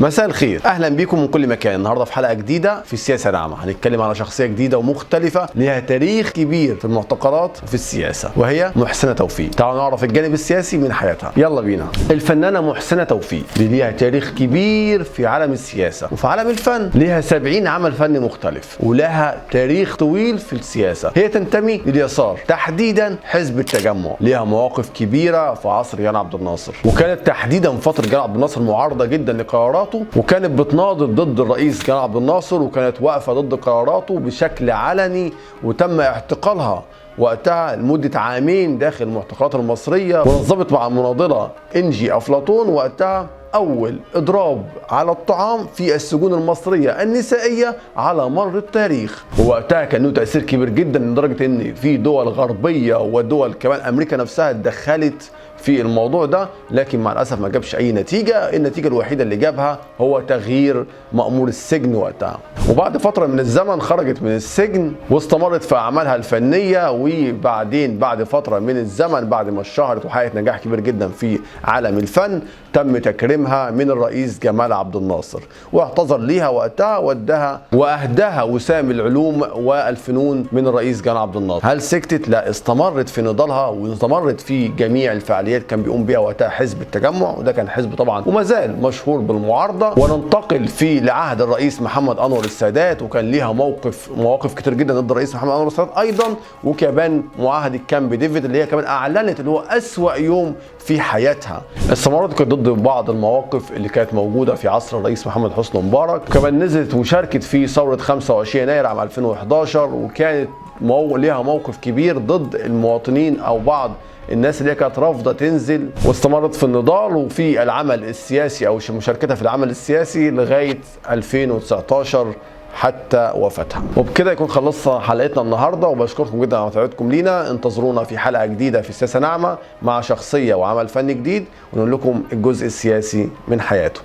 مساء الخير، اهلا بيكم من كل مكان. النهارده في حلقه جديده في السياسه العامه هنتكلم على شخصيه جديده ومختلفه ليها تاريخ كبير في المعتقلات في السياسه، وهي محسنه توفيق. تعالوا نعرف الجانب السياسي من حياتها. يلا بينا. الفنانه محسنه توفيق اللي ليها تاريخ كبير في عالم السياسه وفي عالم الفن، ليها 70 عمل فني مختلف ولها تاريخ طويل في السياسه. هي تنتمي لليسار، تحديدا حزب التجمع. ليها مواقف كبيره في عصر جمال عبد الناصر، وكانت تحديدا في فتره جمال عبد الناصر معارضه جدا لقراراته، وكانت بتناضل ضد الرئيس جمال عبد الناصر، وكانت واقفه ضد قراراته بشكل علني، وتم اعتقالها وقتها لمده عامين داخل المعتقلات المصريه، ونظمت مع المناضله انجي افلاطون وقتها أول إضراب على الطعام في السجون المصرية النسائية على مر التاريخ. ووقتها كان له تأثير كبير جدا لدرجة إن في دول غربية ودول كمان أمريكا نفسها اتدخلت في الموضوع ده، لكن مع الأسف ما جابش أي نتيجة. النتيجة الوحيدة اللي جابها هو تغيير مأمور السجن وقتها. وبعد فترة من الزمن خرجت من السجن واستمرت في أعمالها الفنية، وبعدين بعد فترة من الزمن بعد ما اشتهرت وحققت نجاح كبير جدا في عالم الفن، تم تكريمها من الرئيس جمال عبد الناصر، واعتذر ليها وقتها واهداها وسام العلوم والفنون من الرئيس جمال عبد الناصر. هل سكتت؟ لا، استمرت في نضالها واستمرت في جميع الفعاليات كان بيقوم بيها وقتها حزب التجمع، وده كان حزب طبعا وما زال مشهور بالمعارضه. وننتقل لعهد الرئيس محمد انور السادات، وكان ليها مواقف كتير جدا ضد الرئيس محمد انور السادات ايضا، وكمان معاهده كامب ديفيد اللي هي كمان اعلنت اللي هو اسوأ يوم في حياتها. استمرت كانت ضد بعض المواقف اللي كانت موجوده في عصر الرئيس محمد حسني مبارك، كمان نزلت وشاركت في ثوره 25 يناير عام 2011، وكانت ليها موقف كبير ضد المواطنين او بعض الناس اللي كانت رافضه تنزل. واستمرت في النضال وفي العمل السياسي او مشاركتها في العمل السياسي لغايه 2019 حتى وفاتها. وبكده يكون خلصنا حلقتنا النهارده، وبشكركم جدا على متابعتكم لينا. انتظرونا في حلقه جديده في السياسه ناعمه مع شخصيه وعمل فني جديد، ونقول لكم الجزء السياسي من حياته.